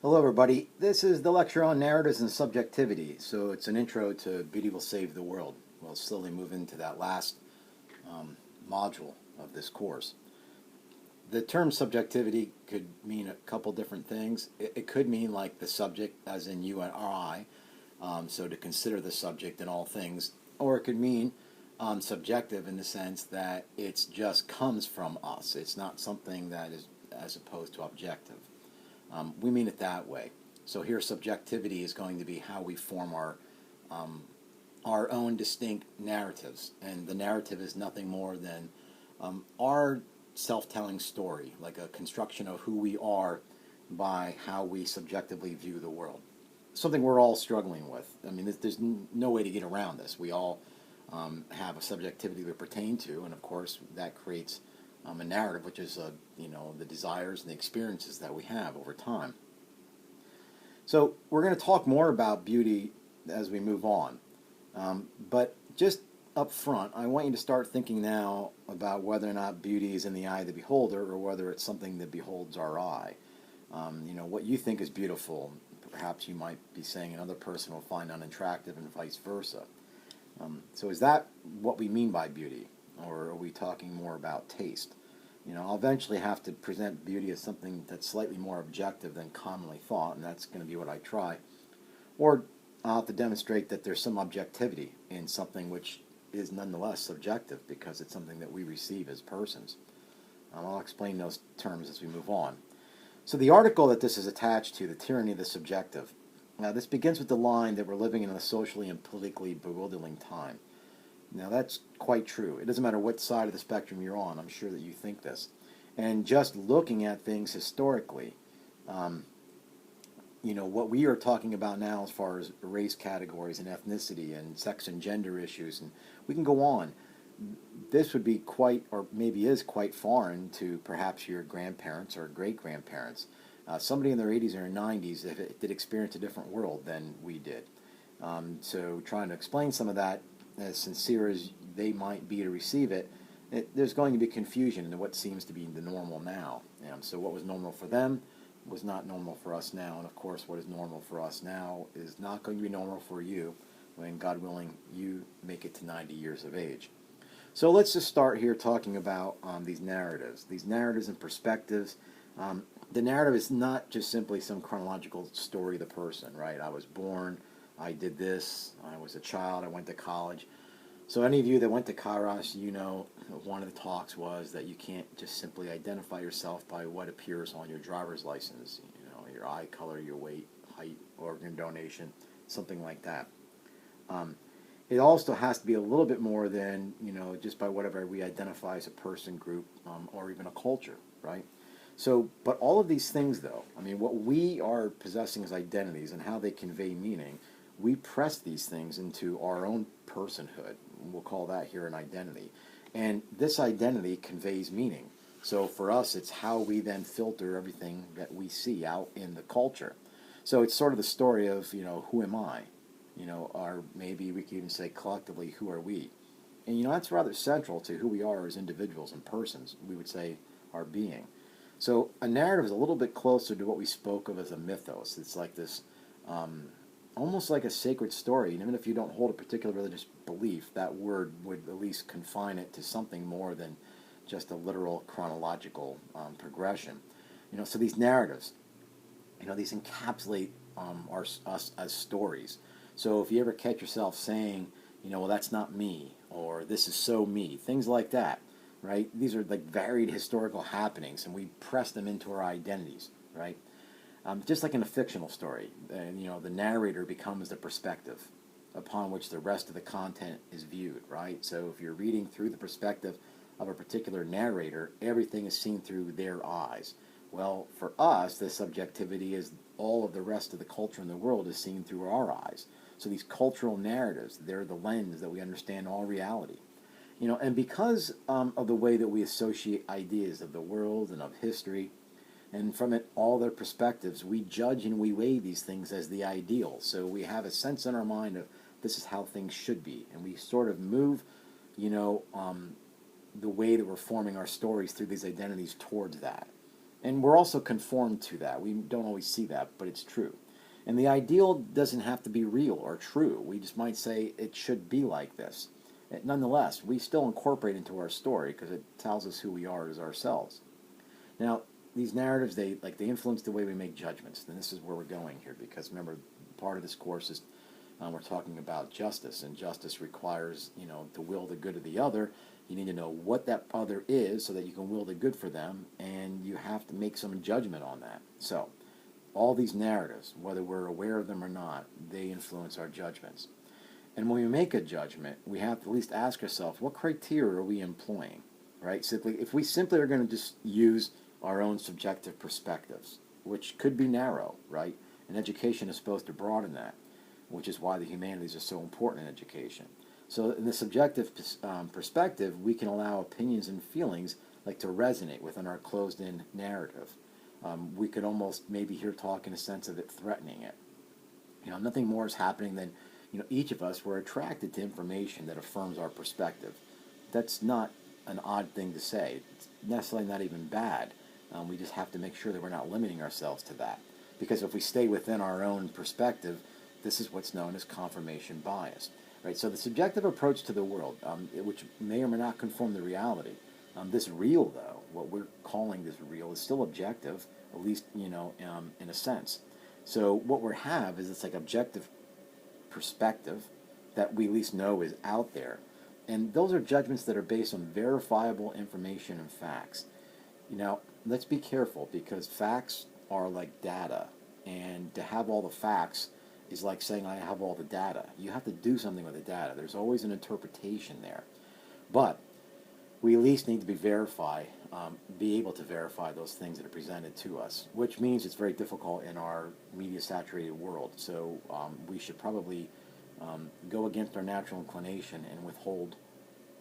Hello, everybody. This is the lecture on narratives and subjectivity. So it's an intro to Beauty Will Save the World. We'll slowly move into that last module of this course. The term subjectivity could mean a couple different things. It could mean like the subject, as in you and I, so to consider the subject in all things. Or it could mean subjective in the sense that it just comes from us. It's not something that is as opposed to objective. We mean it that way. So here, subjectivity is going to be how we form our own distinct narratives, and the narrative is nothing more than our self-telling story, like a construction of who we are by how we subjectively view the world. Something we're all struggling with. I mean, there's no way to get around this. We all have a subjectivity we pertain to, and of course that creates a narrative, which is the desires and the experiences that we have over time. So we're going to talk more about beauty as we move on, but just up front, I want you to start thinking now about whether or not beauty is in the eye of the beholder, or whether it's something that beholds our eye. What you think is beautiful, perhaps you might be saying another person will find unattractive, and vice versa. So is that what we mean by beauty? Or are we talking more about taste? I'll eventually have to present beauty as something that's slightly more objective than commonly thought, and that's going to be what I try. Or I'll have to demonstrate that there's some objectivity in something which is nonetheless subjective, because it's something that we receive as persons. I'll explain those terms as we move on. So the article that this is attached to, The Tyranny of the Subjective, this begins with the line that we're living in a socially and politically bewildering time. Now, that's quite true. It doesn't matter what side of the spectrum you're on. I'm sure that you think this. And just looking at things historically, what we are talking about now as far as race categories and ethnicity and sex and gender issues, and we can go on. This would be quite, or maybe is quite foreign to perhaps your grandparents or great-grandparents. Somebody in their 80s or 90s did experience a different world than we did. So trying to explain some of that, as sincere as they might be to receive it, there's going to be confusion in what seems to be the normal now. So what was normal for them was not normal for us now, and of course what is normal for us now is not going to be normal for you when, God willing, you make it to 90 years of age. So let's just start here talking about these narratives and perspectives. The narrative is not just simply some chronological story of the person, right? I was born, I did this, I was a child, I went to college. So any of you that went to Kairos, one of the talks was that you can't just simply identify yourself by what appears on your driver's license, your eye color, your weight, height, organ donation, something like that. It also has to be a little bit more than, just by whatever we identify as a person, group, or even a culture, right? So, but all of these things, though, what we are possessing as identities and how they convey meaning, we press these things into our own personhood. We'll call that here an identity. And this identity conveys meaning. So for us, it's how we then filter everything that we see out in the culture. So it's sort of the story of, who am I? Or maybe we could even say collectively, who are we? And, that's rather central to who we are as individuals and persons. We would say our being. So a narrative is a little bit closer to what we spoke of as a mythos. It's like this, almost like a sacred story. And even if you don't hold a particular religious belief, that word would at least confine it to something more than just a literal chronological progression. So these narratives, these encapsulate us as stories. So if you ever catch yourself saying, well, that's not me, or this is so me, things like that, right? These are like varied historical happenings, and we press them into our identities, right? Just like in a fictional story, the narrator becomes the perspective upon which the rest of the content is viewed, right? So if you're reading through the perspective of a particular narrator, everything is seen through their eyes. Well, for us, the subjectivity is all of the rest of the culture in the world is seen through our eyes. So these cultural narratives, they're the lens that we understand all reality. And because of the way that we associate ideas of the world and of history, and from it, all their perspectives, we judge and we weigh these things as the ideal. So we have a sense in our mind of this is how things should be. And we sort of move, the way that we're forming our stories through these identities towards that. And we're also conformed to that. We don't always see that, but it's true. And the ideal doesn't have to be real or true. We just might say it should be like this. Nonetheless, we still incorporate into our story because it tells us who we are as ourselves. Now, these narratives, they influence the way we make judgments. And this is where we're going here, because remember, part of this course is we're talking about justice, and justice requires, to will the good of the other. You need to know what that other is so that you can will the good for them, and you have to make some judgment on that. So, all these narratives, whether we're aware of them or not, they influence our judgments. And when we make a judgment, we have to at least ask ourselves, what criteria are we employing, right? If we simply are going to just use our own subjective perspectives, which could be narrow, right? And education is supposed to broaden that, which is why the humanities are so important in education. So in the subjective perspective, we can allow opinions and feelings to resonate within our closed-in narrative. We could almost maybe hear talk in a sense of it threatening it. Nothing more is happening than, each of us were attracted to information that affirms our perspective. That's not an odd thing to say. It's necessarily not even bad. We just have to make sure that we're not limiting ourselves to that. Because if we stay within our own perspective, this is what's known as confirmation bias. Right? So the subjective approach to the world, which may or may not conform to reality, this real, though, what we're calling this real, is still objective, at least, in a sense. So what we have is this objective perspective that we at least know is out there. And those are judgments that are based on verifiable information and facts. Let's be careful, because facts are like data. And to have all the facts is like saying I have all the data. You have to do something with the data. There's always an interpretation there. But we at least need to be able to verify those things that are presented to us, which means it's very difficult in our media-saturated world. So we should probably go against our natural inclination and withhold,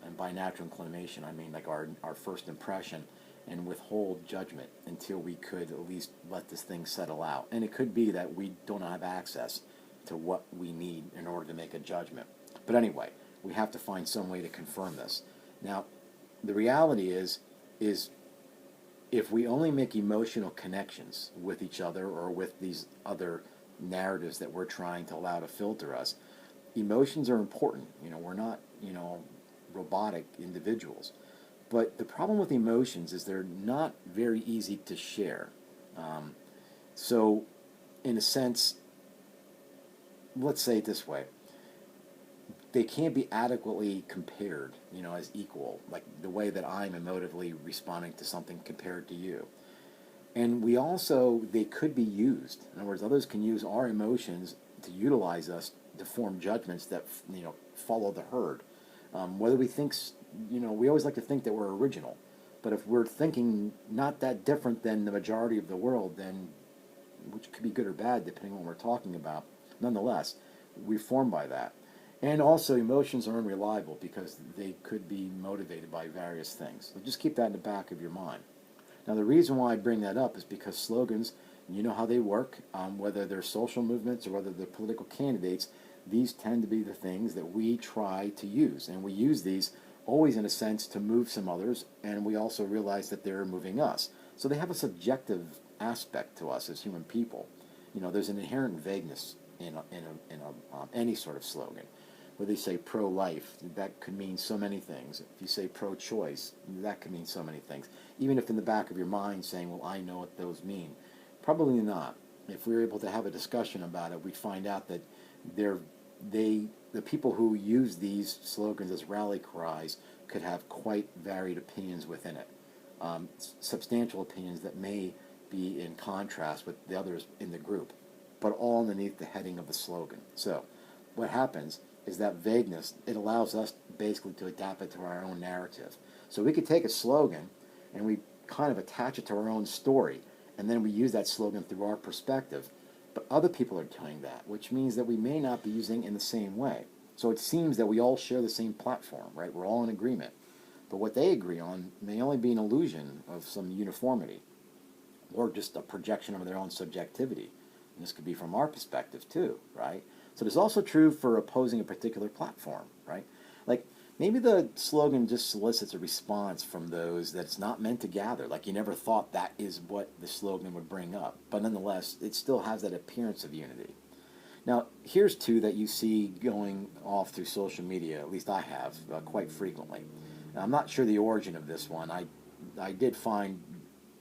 and by natural inclination I mean our first impression, and withhold judgment until we could at least let this thing settle out. And it could be that we don't have access to what we need in order to make a judgment. But anyway, we have to find some way to confirm this. Now, the reality is if we only make emotional connections with each other or with these other narratives that we're trying to allow to filter us, emotions are important. We're not, robotic individuals. But the problem with emotions is they're not very easy to share. So, in a sense, let's say it this way. They can't be adequately compared, as equal, like the way that I'm emotively responding to something compared to you. And they could be used. In other words, others can use our emotions to utilize us to form judgments that, follow the herd. Whether we think, we always like to think that we're original. But if we're thinking not that different than the majority of the world, then, which could be good or bad depending on what we're talking about, nonetheless, we're formed by that. And also, emotions are unreliable because they could be motivated by various things. So just keep that in the back of your mind. Now, the reason why I bring that up is because slogans, you know how they work, whether they're social movements or whether they're political candidates, these tend to be the things that we try to use. And we use these always, in a sense, to move some others, and we also realize that they're moving us. So they have a subjective aspect to us as human people. There's an inherent vagueness in any sort of slogan. Whether you say pro-life, that could mean so many things. If you say pro-choice, that could mean so many things. Even if in the back of your mind saying, well, I know what those mean. Probably not. If we were able to have a discussion about it, we'd find out that the people who use these slogans as rally cries could have quite varied opinions within it. Substantial opinions that may be in contrast with the others in the group, but all underneath the heading of the slogan. So what happens is that vagueness, it allows us basically to adapt it to our own narrative. So we could take a slogan and we kind of attach it to our own story, and then we use that slogan through our perspective. But other people are doing that, which means that we may not be using it in the same way. So it seems that we all share the same platform, right? We're all in agreement. But what they agree on may only be an illusion of some uniformity, or just a projection of their own subjectivity. And this could be from our perspective too, right? So this is also true for opposing a particular platform, right? Like, Maybe the slogan just solicits a response from those that it's not meant to gather. Like you never thought that is what the slogan would bring up. But nonetheless, it still has that appearance of unity. Now, here's two that you see going off through social media, at least I have, quite frequently. Now, I'm not sure the origin of this one. I did find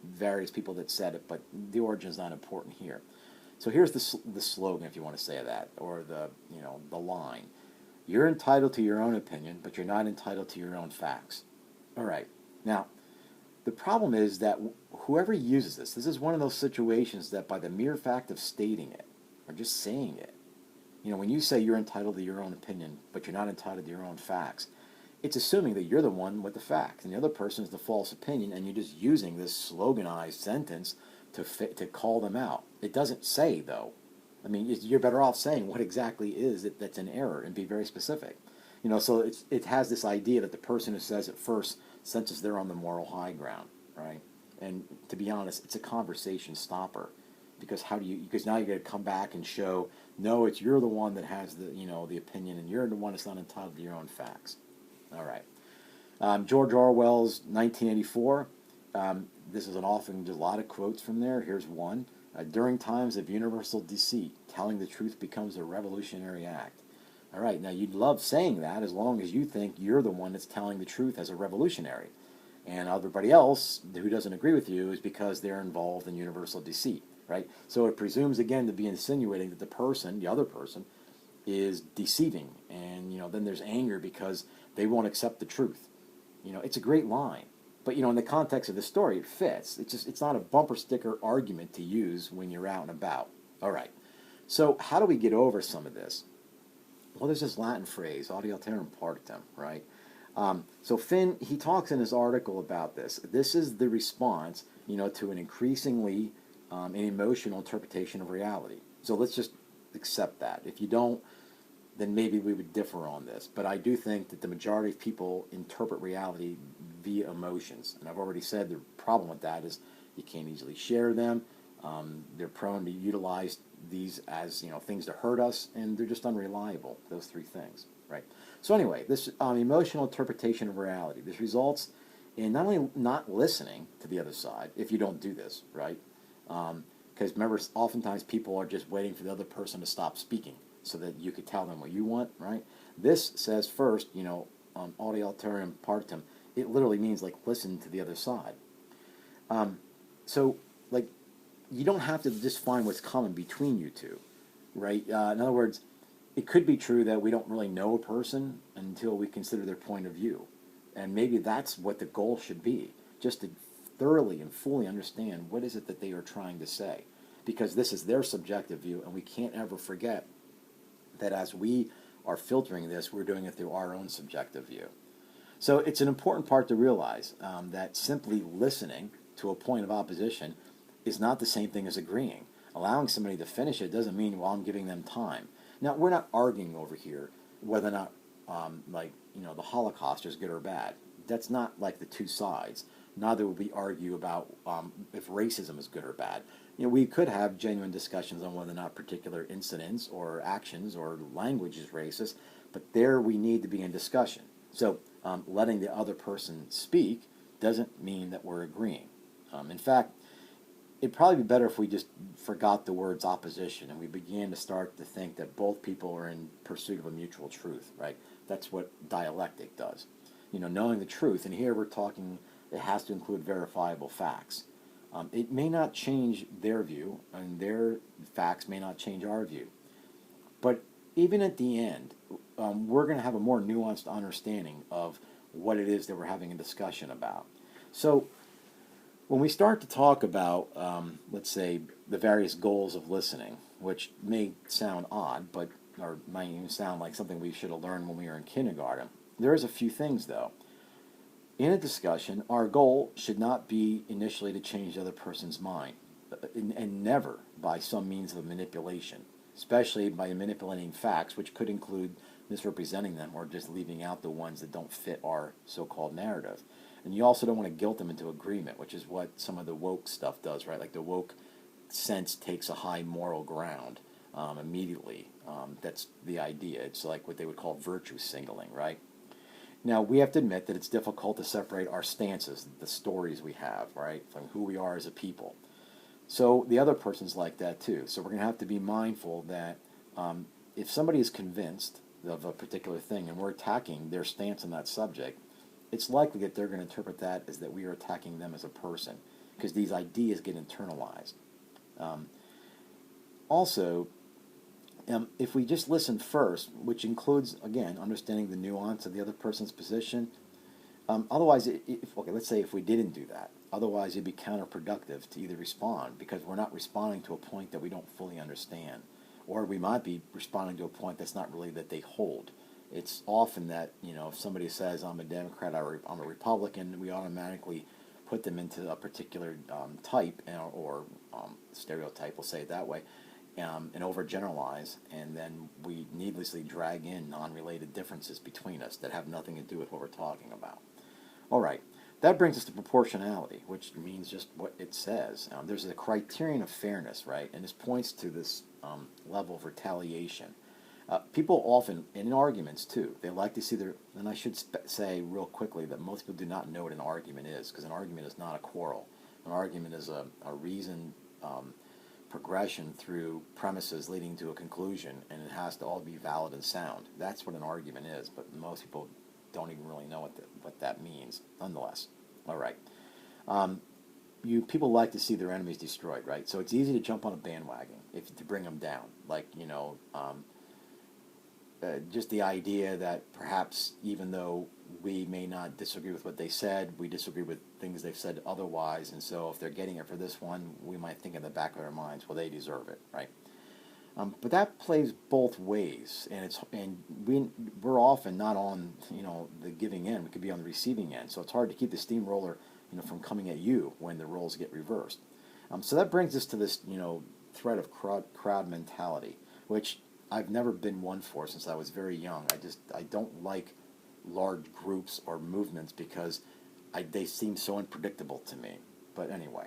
various people that said it, but the origin is not important here. So here's the slogan, if you want to say that, or the line. You're entitled to your own opinion, but you're not entitled to your own facts. All right. Now, the problem is that whoever uses this is one of those situations that by the mere fact of stating it, or just saying it, when you say you're entitled to your own opinion, but you're not entitled to your own facts, it's assuming that you're the one with the facts, and the other person is the false opinion, and you're just using this sloganized sentence to call them out. It doesn't say, though. I mean, you're better off saying what exactly is it that's an error and be very specific. So it has this idea that the person who says it first senses they're on the moral high ground, right? And to be honest, it's a conversation stopper, because because now you're going to come back and show, no, you're the one that has the opinion, and you're the one that's not entitled to your own facts. All right. George Orwell's 1984. This is there's a lot of quotes from there. Here's one. During times of universal deceit, telling the truth becomes a revolutionary act. All right, now you'd love saying that as long as you think you're the one that's telling the truth as a revolutionary. And everybody else who doesn't agree with you is because they're involved in universal deceit, right? So it presumes, again, to be insinuating that the other person, is deceiving. And, then there's anger because they won't accept the truth. It's a great line. But, in the context of the story, it fits. It's not a bumper sticker argument to use when you're out and about. All right. So how do we get over some of this? Well, there's this Latin phrase, audi alterum partem, right? So Finn, he talks in his article about this. This is the response, to an increasingly an emotional interpretation of reality. So let's just accept that. If you don't, then maybe we would differ on this. But I do think that the majority of people interpret reality via emotions. And I've already said the problem with that is you can't easily share them. They're prone to utilize these as things to hurt us, and they're just unreliable. Those three things, right? So anyway, this emotional interpretation of reality. This results in not only not listening to the other side if you don't do this, right? Because remember, oftentimes people are just waiting for the other person to stop speaking so that you could tell them what you want, right? This says first, audi alterum partem. It literally means listen to the other side. So you don't have to just find what's common between you two, right? In other words, it could be true that we don't really know a person until we consider their point of view. And maybe that's what the goal should be, just to thoroughly and fully understand what is it that they are trying to say. Because this is their subjective view, and we can't ever forget that as we are filtering this, we're doing it through our own subjective view. So it's an important part to realize that simply listening to a point of opposition is not the same thing as agreeing. Allowing somebody to finish it doesn't mean, well, I'm giving them time. Now, we're not arguing over here whether or not, the Holocaust is good or bad. That's not like the two sides. Neither would we argue about if racism is good or bad. We could have genuine discussions on whether or not particular incidents or actions or language is racist, but there we need to be in discussion. So letting the other person speak doesn't mean that we're agreeing. In fact, it'd probably be better if we just forgot the words opposition and we began to start to think that both people are in pursuit of a mutual truth, right? That's what dialectic does. Knowing the truth, and here we're talking, it has to include verifiable facts. It may not change their view, and their facts may not change our view. But even at the end, we're going to have a more nuanced understanding of what it is that we're having a discussion about. So when we start to talk about, let's say, the various goals of listening, which may sound odd, or might even sound like something we should have learned when we were in kindergarten, there is a few things, though. In a discussion, our goal should not be initially to change the other person's mind, and never by some means of manipulation, especially by manipulating facts, which could include misrepresenting them or just leaving out the ones that don't fit our so-called narrative. And you also don't want to guilt them into agreement, which is what some of the woke stuff does, right? Like the woke sense takes a high moral ground immediately. That's the idea. It's like what they would call virtue signaling, right? Now, we have to admit that it's difficult to separate our stances, the stories we have, right, from who we are as a people. So the other person's like that too. So we're going to have to be mindful that if somebody is convinced of a particular thing and we're attacking their stance on that subject, it's likely that they're going to interpret that as that we are attacking them as a person because these ideas get internalized. Um, Also, if we just listen first, which includes, again, understanding the nuance of the other person's position, otherwise, okay, let's say if we didn't do that, otherwise it'd be counterproductive to either respond because we're not responding to a point that we don't fully understand, or we might be responding to a point that's not really that they hold. It's often that, if somebody says, I'm a Democrat, I'm a Republican, we automatically put them into a particular type or stereotype, we'll say it that way, and overgeneralize, and then we needlessly drag in non-related differences between us that have nothing to do with what we're talking about. All right, that brings us to proportionality, which means just what it says. There's a criterion of fairness, right? And this points to this level of retaliation. People often, in arguments too, they like to see and I should say real quickly that most people do not know what an argument is, because an argument is not a quarrel. An argument is a reasoned progression through premises leading to a conclusion, and it has to all be valid and sound. That's what an argument is, but most people don't even really know what that means, nonetheless. All right. People like to see their enemies destroyed, right? So it's easy to jump on a bandwagon to bring them down. Like, just the idea that perhaps even though we may not disagree with what they said, we disagree with things they've said otherwise, and so if they're getting it for this one, we might think in the back of our minds, well, they deserve it, right? But that plays both ways, and we're often not on the giving end. We could be on the receiving end, so it's hard to keep the steamroller from coming at you when the roles get reversed. So that brings us to this threat of crowd mentality, which I've never been one for since I was very young. I don't like large groups or movements because they seem so unpredictable to me. But anyway,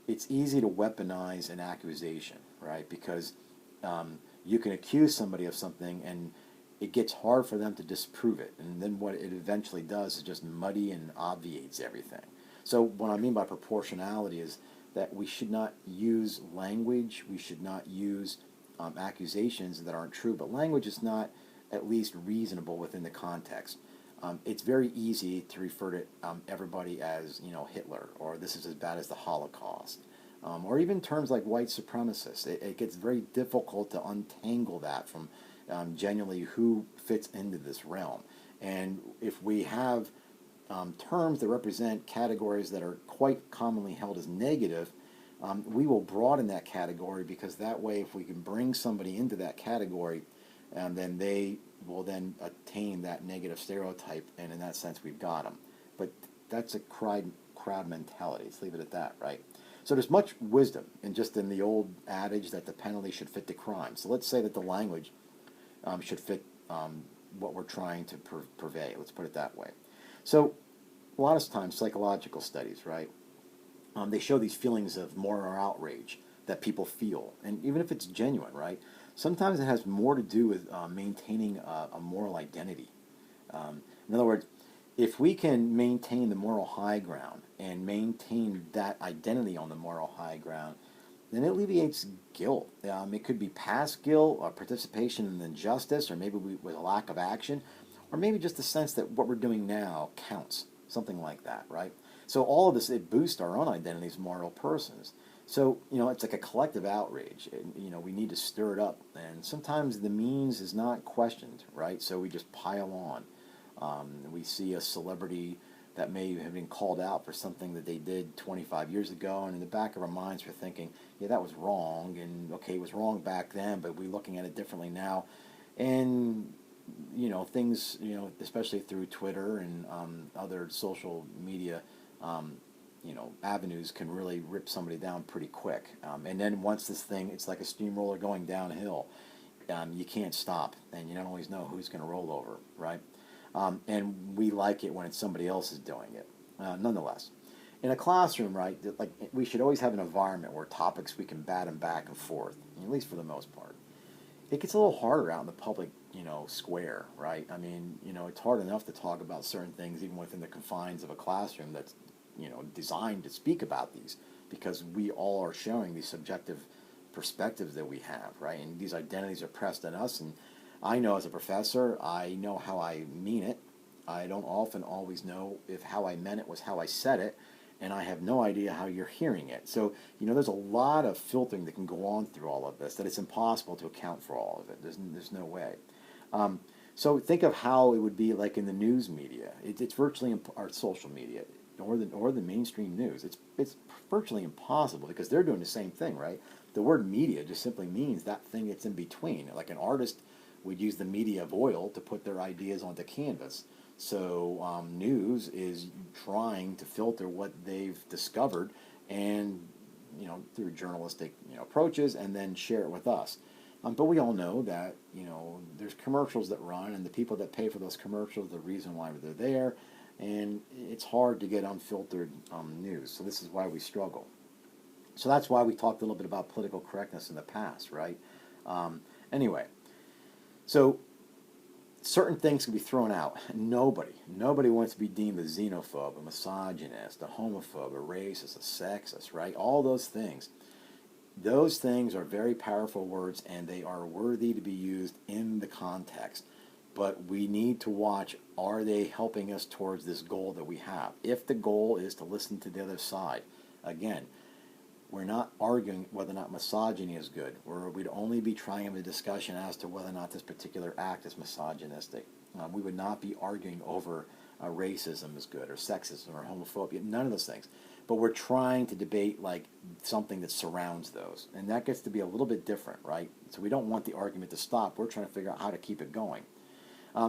it's easy to weaponize an accusation, right? Because you can accuse somebody of something and it gets hard for them to disprove it. And then what it eventually does is just muddy and obviates everything. So what I mean by proportionality is that we should not use language, we should not use accusations that aren't true, but language is not at least reasonable within the context. It's very easy to refer to everybody as Hitler, or this is as bad as the Holocaust, or even terms like white supremacist. It gets very difficult to untangle that from genuinely who fits into this realm. And if we have terms that represent categories that are quite commonly held as negative, we will broaden that category, because that way, if we can bring somebody into that category, then they will then attain that negative stereotype, and in that sense, we've got them. But that's a crowd mentality. Let's leave it at that, right? So there's much wisdom in the old adage that the penalty should fit the crime. So let's say that the language should fit what we're trying to purvey. Let's put it that way. So a lot of times, psychological studies, right? They show these feelings of moral outrage that people feel, and even if it's genuine, right? Sometimes it has more to do with maintaining a moral identity. In other words, if we can maintain the moral high ground and maintain that identity on the moral high ground, then it alleviates guilt. It could be past guilt, or participation in injustice, or maybe with a lack of action, or maybe just the sense that what we're doing now counts, something like that, right? So all of this, it boosts our own identity as moral persons. So, it's like a collective outrage. We need to stir it up. And sometimes the means is not questioned, right? So we just pile on. We see a celebrity that may have been called out for something that they did 25 years ago, and in the back of our minds we're thinking, yeah, that was wrong, and okay, it was wrong back then, but we're looking at it differently now. And things, especially through Twitter and other social media avenues, can really rip somebody down pretty quick. And then once this thing, it's like a steamroller going downhill. You can't stop, and you don't always know who's going to roll over, right? And we like it when it's somebody else is doing it. Nonetheless, in a classroom, right, we should always have an environment where topics we can bat them back and forth, at least for the most part. it gets a little harder out in the public, square, right? I mean, it's hard enough to talk about certain things even within the confines of a classroom that's, designed to speak about these, because we all are showing these subjective perspectives that we have, right? And these identities are pressed on us. And I know as a professor, I know how I mean it. I don't often always know if how I meant it was how I said it, and I have no idea how you're hearing it. So, there's a lot of filtering that can go on through all of this, that it's impossible to account for all of it. There's no way. So think of how it would be like in the news media. It's virtually, or social media, or the mainstream news. It's virtually impossible, because they're doing the same thing, right? The word media just simply means that thing that's in between. Like an artist would use the media of oil to put their ideas onto canvas. So news is trying to filter what they've discovered, and through journalistic approaches, and then share it with us. But we all know that there's commercials that run, and the people that pay for those commercials, the reason why they're there, and it's hard to get unfiltered news. So this is why we struggle. So that's why we talked a little bit about political correctness in the past, right? Anyway, so certain things can be thrown out. Nobody wants to be deemed a xenophobe, a misogynist, a homophobe, a racist, a sexist, right? All those things. Those things are very powerful words, and they are worthy to be used in the context. But we need to watch, are they helping us towards this goal that we have? If the goal is to listen to the other side, again, we're not arguing whether or not misogyny is good. We'd only be trying to have a discussion as to whether or not this particular act is misogynistic. We would not be arguing over racism is good, or sexism, or homophobia, none of those things. But we're trying to debate like something that surrounds those. And that gets to be a little bit different, right? So we don't want the argument to stop. We're trying to figure out how to keep it going.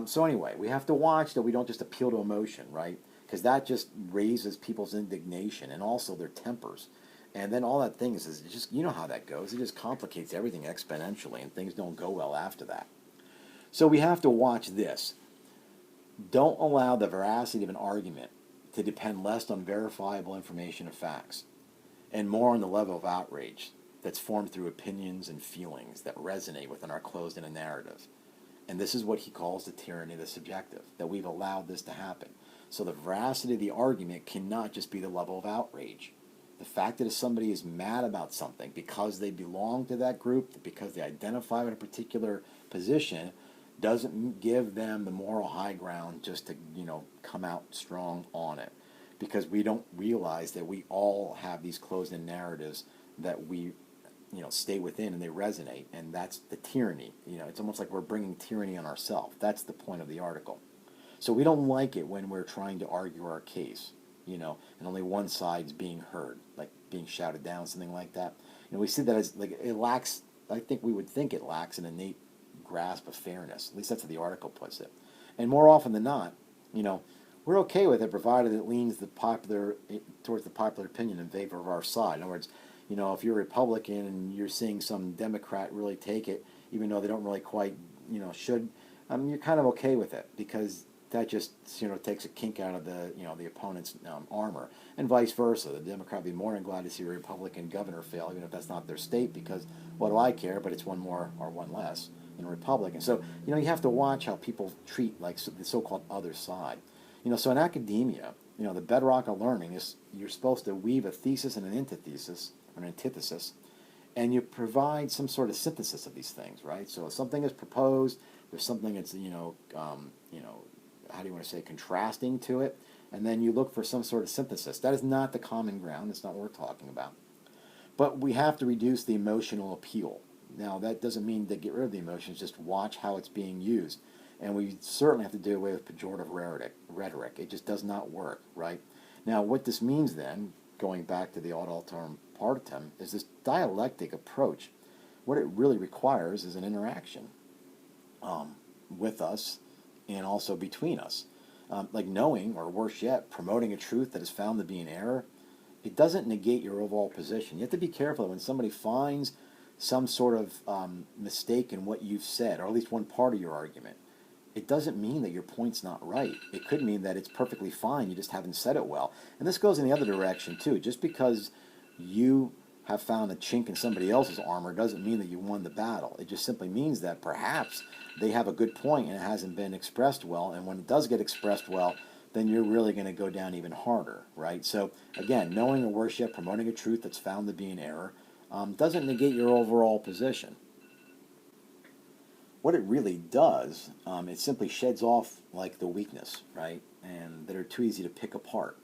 So anyway, we have to watch that we don't just appeal to emotion, right? Because that just raises people's indignation and also their tempers. And then all that thing is just, how that goes. It just complicates everything exponentially, and things don't go well after that. So we have to watch this. Don't allow the veracity of an argument to depend less on verifiable information or facts, and more on the level of outrage that's formed through opinions and feelings that resonate within our closed-in narrative. And this is what he calls the tyranny of the subjective, that we've allowed this to happen. So the veracity of the argument cannot just be the level of outrage. The fact that if somebody is mad about something because they belong to that group, because they identify with a particular position, doesn't give them the moral high ground just to, come out strong on it. Because we don't realize that we all have these closed-in narratives that we, stay within, and they resonate, and that's the tyranny. It's almost like we're bringing tyranny on ourselves. That's the point of the article. So we don't like it when we're trying to argue our case, and only one side's being heard, like being shouted down, something like that. We see that as, like, it lacks, I think we would think it lacks an innate grasp of fairness. At least that's how the article puts it. And more often than not, we're okay with it, provided it leans towards the popular opinion in favor of our side. In other words, if you're a Republican and you're seeing some Democrat really take it, even though they don't really quite, should, you're kind of okay with it, because that just, takes a kink out of the opponent's armor, and vice versa. The Democrat would be more than glad to see a Republican governor fail, even if that's not their state, because what do I care? But it's one more or one less than a Republican. So you have to watch how people treat like the so-called other side. So in academia, the bedrock of learning is you're supposed to weave a thesis and an antithesis, or an antithesis, and you provide some sort of synthesis of these things, right? So if something is proposed, there's something that's how do you want to say, contrasting to it, and then you look for some sort of synthesis. That is not the common ground. That's not what we're talking about. But we have to reduce the emotional appeal. Now, that doesn't mean to get rid of the emotions, just watch how it's being used. And we certainly have to do away with pejorative rhetoric. It just does not work, right? Now, what this means then, going back to the ad alterum partem, is this dialectic approach. What it really requires is an interaction with us, and also between us. Like knowing, or worse yet, promoting a truth that is found to be an error, it doesn't negate your overall position. You have to be careful when somebody finds some sort of mistake in what you've said, or at least one part of your argument. It doesn't mean that your point's not right. It could mean that it's perfectly fine, you just haven't said it well. And this goes in the other direction too. Just because you have found a chink in somebody else's armor doesn't mean that you won the battle. It just simply means that perhaps they have a good point and it hasn't been expressed well, and when it does get expressed well, then you're really going to go down even harder, right? So again, knowing a worship, promoting a truth that's found to be an error, doesn't negate your overall position. What it really does, it simply sheds off like the weakness, right? And that are too easy to pick apart.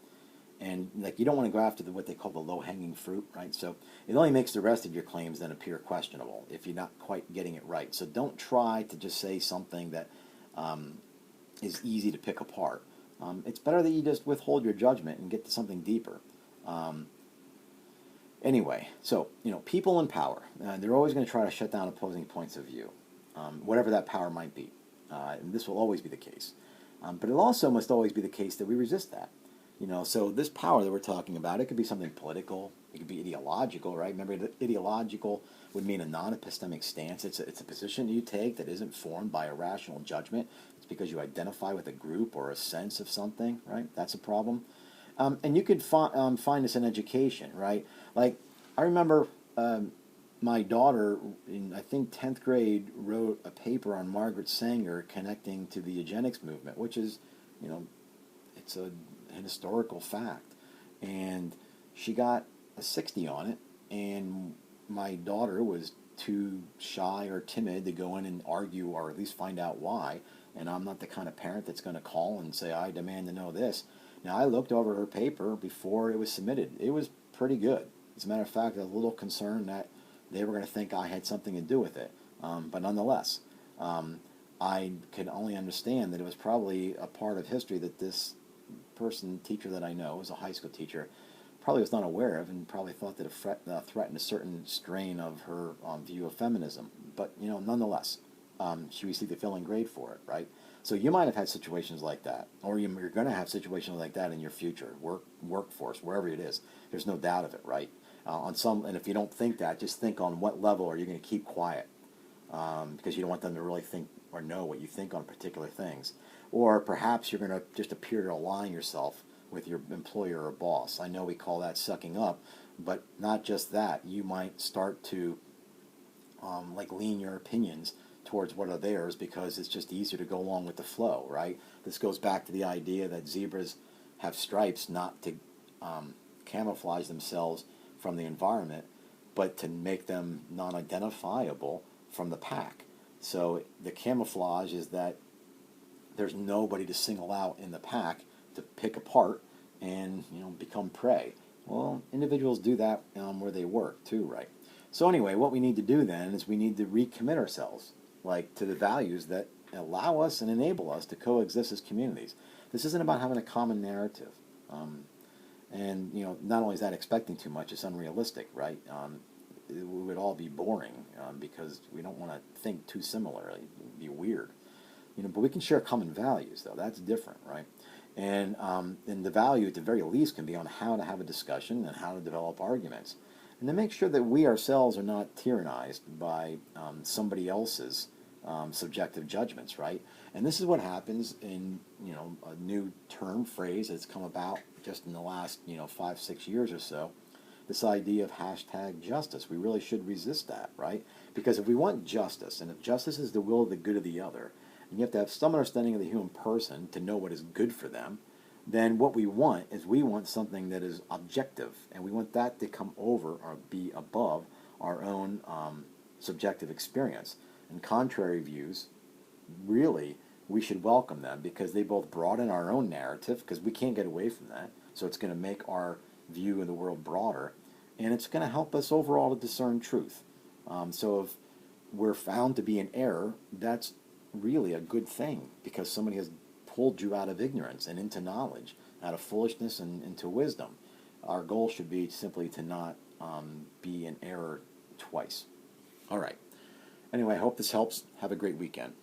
And like you don't want to go after what they call the low-hanging fruit, right? So it only makes the rest of your claims then appear questionable if you're not quite getting it right. So don't try to just say something that is easy to pick apart. It's better that you just withhold your judgment and get to something deeper. Anyway, so people in power, they're always going to try to shut down opposing points of view, whatever that power might be. And this will always be the case. But it also must always be the case that we resist that. So this power that we're talking about, it could be something political, it could be ideological, right? Remember, that ideological would mean a non-epistemic stance. It's a position you take that isn't formed by a rational judgment. It's because you identify with a group or a sense of something, right? That's a problem. And you could find this in education, right? Like, I remember my daughter, in I think 10th grade, wrote a paper on Margaret Sanger connecting to the eugenics movement, which is, it's an historical fact. And she got a 60 on it, and my daughter was too shy or timid to go in and argue or at least find out why. And I'm not the kind of parent that's going to call and say, I demand to know this. Now, I looked over her paper before it was submitted. It was pretty good. As a matter of fact, I was a little concerned that they were going to think I had something to do with it. But nonetheless, I could only understand that it was probably a part of history that this teacher that I know, was a high school teacher, probably was not aware of, and probably thought that it threatened a certain strain of her view of feminism. But, nonetheless, she received a failing grade for it, right? So you might have had situations like that, or you're going to have situations like that in your future, workforce, wherever it is. There's no doubt of it, right? And if you don't think that, just think on what level are you going to keep quiet, because you don't want them to really think or know what you think on particular things. Or perhaps you're going to just appear to align yourself with your employer or boss. I know we call that sucking up, but not just that. You might start to lean your opinions towards what are theirs because it's just easier to go along with the flow, right? This goes back to the idea that zebras have stripes not to camouflage themselves from the environment, but to make them non-identifiable from the pack. So the camouflage is that there's nobody to single out in the pack to pick apart and become prey. Well, individuals do that where they work too, right? So anyway, what we need to do then is we need to recommit ourselves to the values that allow us and enable us to coexist as communities. This isn't about having a common narrative. And not only is that expecting too much, it's unrealistic, right? It would all be boring because we don't want to think too similarly. It would be weird. But we can share common values, though. That's different, right? And the value, at the very least, can be on how to have a discussion and how to develop arguments. And to make sure that we ourselves are not tyrannized by somebody else's subjective judgments, right? And this is what happens in, a new term, phrase that's come about just in the last, 5-6 years or so. This idea of hashtag justice. We really should resist that, right? Because if we want justice, and if justice is the will of the good of the other, and you have to have some understanding of the human person to know what is good for them, then what we want is something that is objective, and we want that to come over or be above our own subjective experience. And contrary views, really, we should welcome them because they both broaden our own narrative, because we can't get away from that. So it's going to make our view of the world broader, and it's going to help us overall to discern truth. So if we're found to be in error, that's really a good thing because somebody has pulled you out of ignorance and into knowledge, out of foolishness and into wisdom. Our goal should be simply to not be in error twice. All right. Anyway, I hope this helps. Have a great weekend.